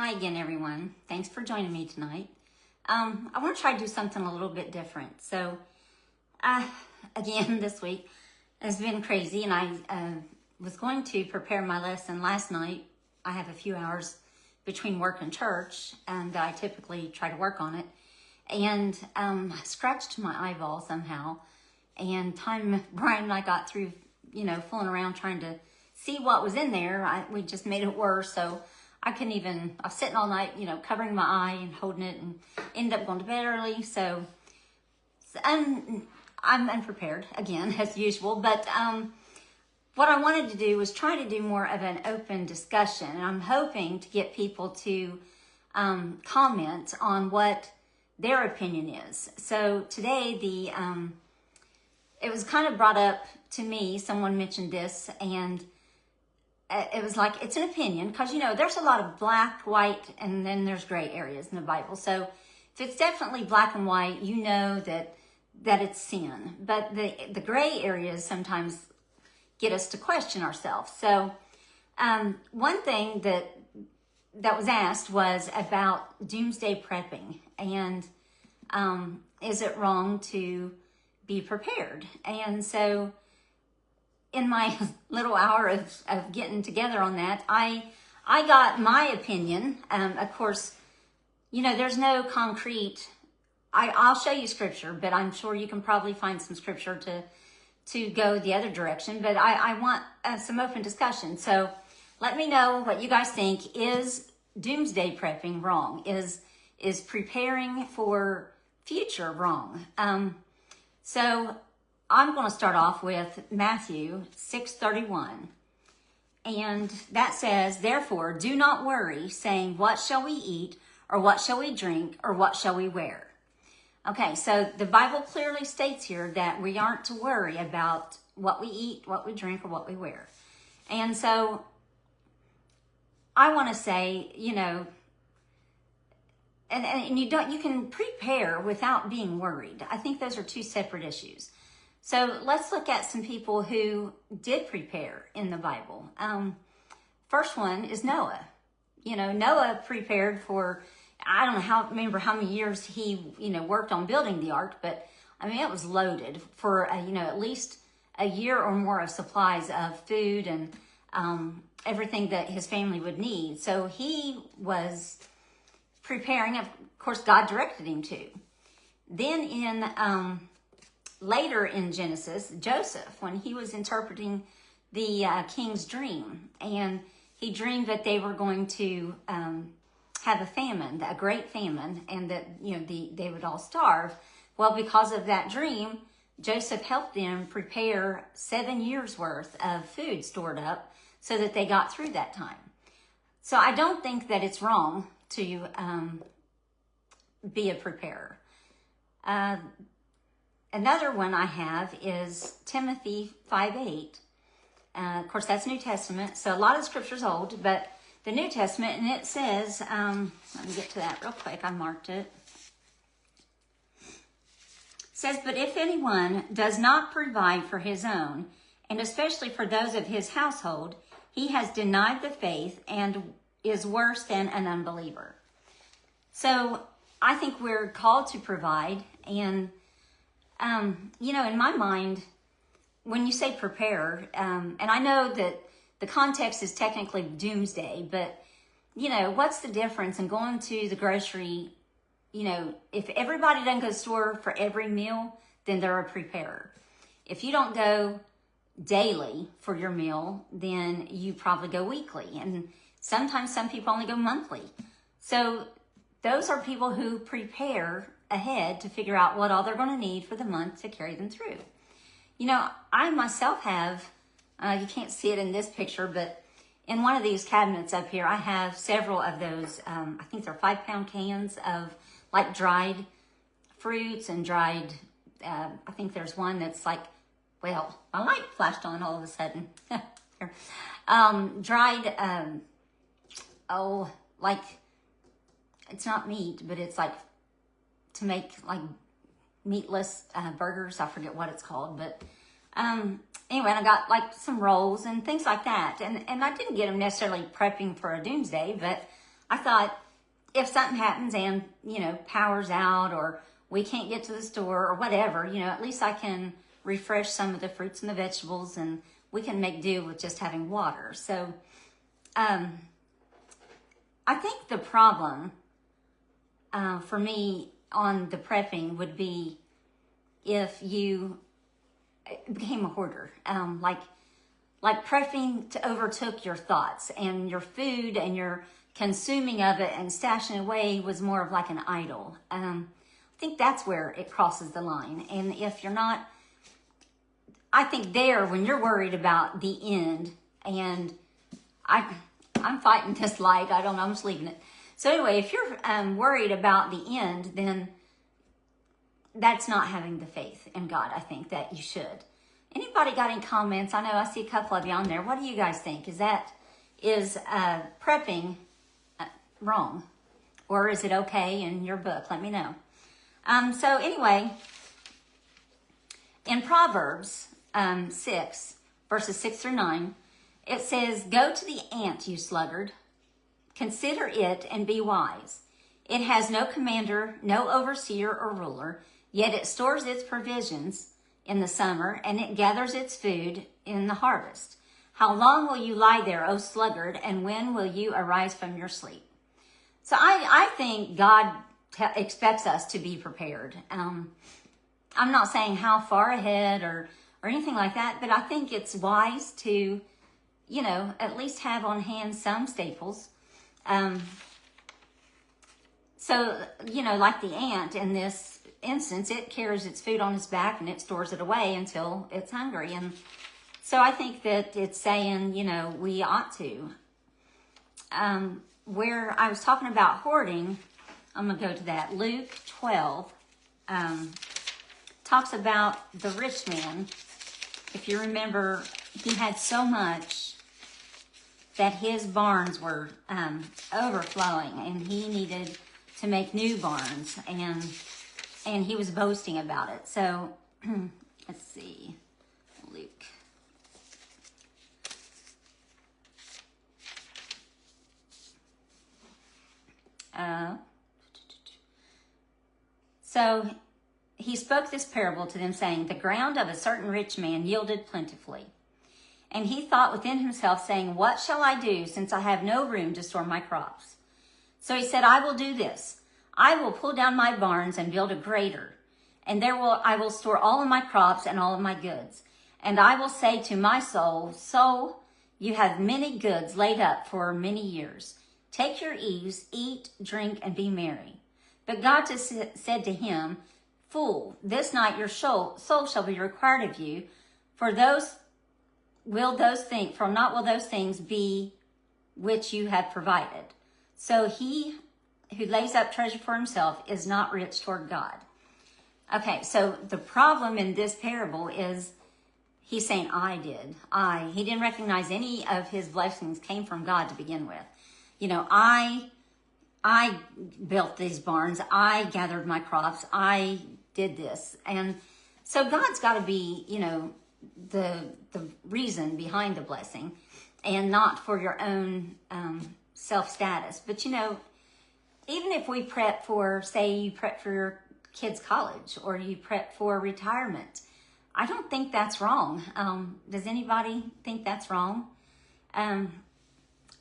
Hi again, everyone. Thanks for joining me tonight. I want to try to do something a little bit different. So, again, this week has been crazy, and I was going to prepare my lesson last night. I have a few hours between work and church, and I typically try to work on it. And I scratched my eyeball somehow, and time Brian and I got through, fooling around trying to see what was in there, we just made it worse. So I was sitting all night, covering my eye and holding it, and ended up going to bed early. So I'm unprepared again, as usual. But what I wanted to do was try to do more of an open discussion. And I'm hoping to get people to comment on what their opinion is. So today, it was kind of brought up to me. Someone mentioned this, and it was like, it's an opinion, because, there's a lot of black, white, and then there's gray areas in the Bible. So if it's definitely black and white, that it's sin. But the gray areas sometimes get us to question ourselves. So one thing that was asked was about doomsday prepping, and is it wrong to be prepared? And so in my little hour of getting together on that, I got my opinion. Of course, there's no concrete. I'll show you scripture, but I'm sure you can probably find some scripture to go the other direction. But I want some open discussion. So let me know what you guys think. Is doomsday prepping wrong? Is preparing for future wrong? So I'm going to start off with Matthew 6:31. And that says, "Therefore, do not worry, saying, what shall we eat, or what shall we drink, or what shall we wear?" Okay, so the Bible clearly states here that we aren't to worry about what we eat, what we drink, or what we wear. And so I want to say, and you can prepare without being worried. I think those are two separate issues. So let's look at some people who did prepare in the Bible. First one is Noah. Noah prepared for, I don't remember how many years he, worked on building the ark, but it was loaded for, at least a year or more of supplies of food and everything that his family would need. So he was preparing. Of course, God directed him to. Then later in Genesis, Joseph, when he was interpreting the king's dream, and he dreamed that they were going to have a famine, a great famine, and that they would all starve. Well, because of that dream, Joseph helped them prepare 7 years worth of food stored up so that they got through that time. So I don't think that it's wrong to be a preparer. Another one I have is Timothy 5:8. Of course, that's New Testament, so a lot of the scripture's old, but the New Testament, and it says, let me get to that real quick, I marked it. It says, "But if anyone does not provide for his own, and especially for those of his household, he has denied the faith and is worse than an unbeliever." So I think we're called to provide, and in my mind, when you say prepare, and I know that the context is technically doomsday, but, what's the difference in going to the grocery? If everybody doesn't go to the store for every meal, then they're a preparer. If you don't go daily for your meal, then you probably go weekly. And sometimes some people only go monthly. So those are people who prepare ahead to figure out what all they're going to need for the month to carry them through. I myself have, you can't see it in this picture, but in one of these cabinets up here, I have several of those, I think they're 5-pound cans of like dried fruits and dried, I think there's one that's like, well, my light flashed on all of a sudden. Dried, like, it's not meat, but it's like to make like meatless burgers. I forget what it's called, but anyway, I got like some rolls and things like that. And I didn't get them necessarily prepping for a doomsday, but I thought if something happens and, you know, power's out or we can't get to the store or whatever, you know, at least I can refresh some of the fruits and the vegetables and we can make do with just having water. So I think the problem for me on the prepping would be if you became a hoarder, like prepping to overtook your thoughts and your food and your consuming of it and stashing away was more of like an idol. I think that's where it crosses the line. And if you're not, I think there, when you're worried about the end, and I'm fighting this light, I don't know, I'm just leaving it. So anyway, if you're worried about the end, then that's not having the faith in God, I think, that you should. Anybody got any comments? I know I see a couple of you on there. What do you guys think? Is prepping wrong? Or is it okay in your book? Let me know. So anyway, in Proverbs 6, verses 6 through 9, it says, "Go to the ant, you sluggard. Consider it and be wise. It has no commander, no overseer or ruler, yet it stores its provisions in the summer, and it gathers its food in the harvest. How long will you lie there, O sluggard, and when will you arise from your sleep?" So I think God expects us to be prepared. I'm not saying how far ahead or anything like that, but I think it's wise to, you know, at least have on hand some staples. So, you know, like the ant in this instance, it carries its food on its back and it stores it away until it's hungry. And so I think that it's saying, you know, we ought to. Where I was talking about hoarding, I'm going to go to that. Luke 12 talks about the rich man. If you remember, he had so much that his barns were overflowing, and he needed to make new barns, and he was boasting about it. So let's see, Luke. So he spoke this parable to them, saying, "The ground of a certain rich man yielded plentifully. And he thought within himself, saying, What shall I do, since I have no room to store my crops? So he said, I will do this. I will pull down my barns and build a greater, and I will store all of my crops and all of my goods. And I will say to my soul, Soul, you have many goods laid up for many years. Take your ease, eat, drink, and be merry. But God said to him, Fool, this night your soul shall be required of you, for not will those things be which you have provided. So he who lays up treasure for himself is not rich toward God." Okay, so the problem in this parable is he's saying, he didn't recognize any of his blessings came from God to begin with. You know, I built these barns. I gathered my crops. I did this. And so God's got to be, you know, the reason behind the blessing, and not for your own self-status. But, you know, even if we prep for, say you prep for your kids' college or you prep for retirement, I don't think that's wrong. Does anybody think that's wrong?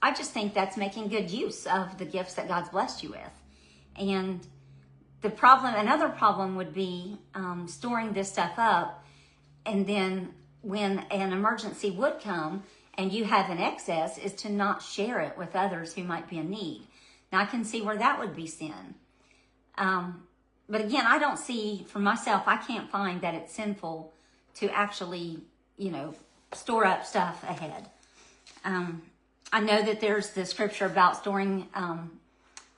I just think that's making good use of the gifts that God's blessed you with. And another problem would be storing this stuff up, and then when an emergency would come and you have an excess, is to not share it with others who might be in need. Now, I can see where that would be sin. But again, I don't see, for myself, I can't find that it's sinful to actually, you know, store up stuff ahead. I know that there's the scripture about storing,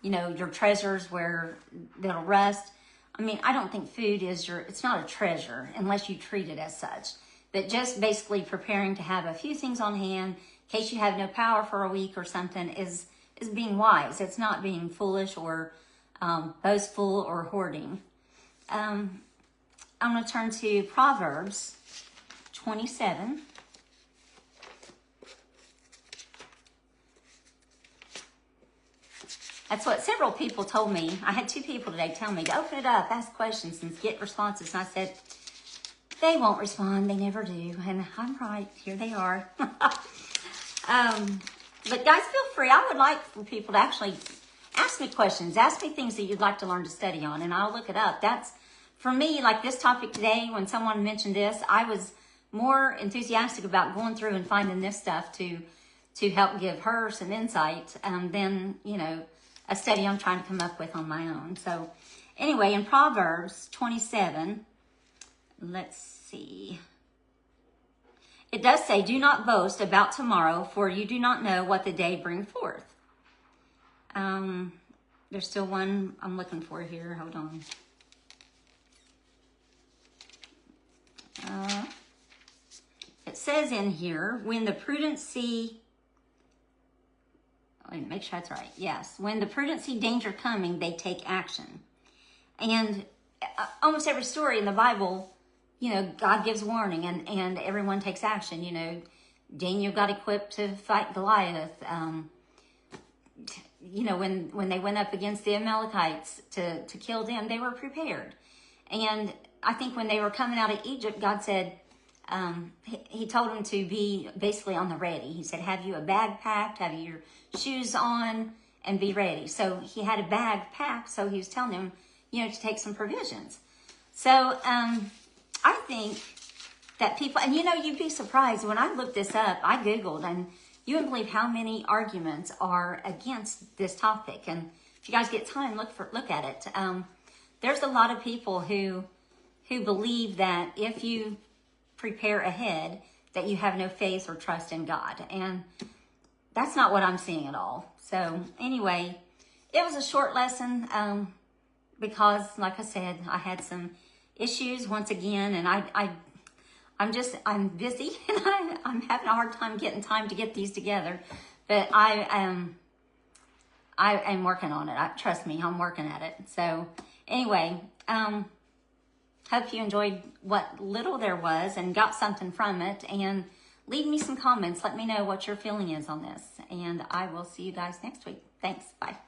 you know, your treasures where that'll rust. I mean, I don't think food it's not a treasure unless you treat it as such. But just basically preparing to have a few things on hand in case you have no power for a week or something is being wise. It's not being foolish or boastful or hoarding. I'm going to turn to Proverbs 27. That's what several people told me. I had 2 people today tell me to open it up, ask questions, and get responses. And I said, they won't respond. They never do. And I'm right. Here they are. But guys, feel free. I would like for people to actually ask me questions. Ask me things that you'd like to learn to study on, and I'll look it up. That's, for me, like this topic today, when someone mentioned this, I was more enthusiastic about going through and finding this stuff to help give her some insight than, you know, a study I'm trying to come up with on my own. So anyway, in Proverbs 27, let's see. It does say, do not boast about tomorrow, for you do not know what the day brings forth. There's still one I'm looking for here. Hold on. It says in here, when the prudent see, let me make sure that's right. Yes. When the prudent see danger coming, they take action. And almost every story in the Bible, you know, God gives warning and everyone takes action. You know, Daniel got equipped to fight Goliath. You know, when they went up against the Amalekites to kill them, they were prepared. And I think when they were coming out of Egypt, God said, he told them to be basically on the ready. He said, have you a bag packed, have you your shoes on, and be ready. So he had a bag packed, so he was telling them, you know, to take some provisions. So I think that people, and you know, you'd be surprised, when I looked this up, I Googled, and you wouldn't believe how many arguments are against this topic. And if you guys get time, look at it. There's a lot of people who believe that if you prepare ahead, that you have no faith or trust in God. And that's not what I'm seeing at all. So anyway, it was a short lesson because, like I said, I had some issues once again, and I'm busy and I'm having a hard time getting time to get these together, but I am working on it. Trust me, I'm working at it. So anyway, hope you enjoyed what little there was and got something from it, and leave me some comments. Let me know what your feeling is on this, and I will see you guys next week. Thanks. Bye.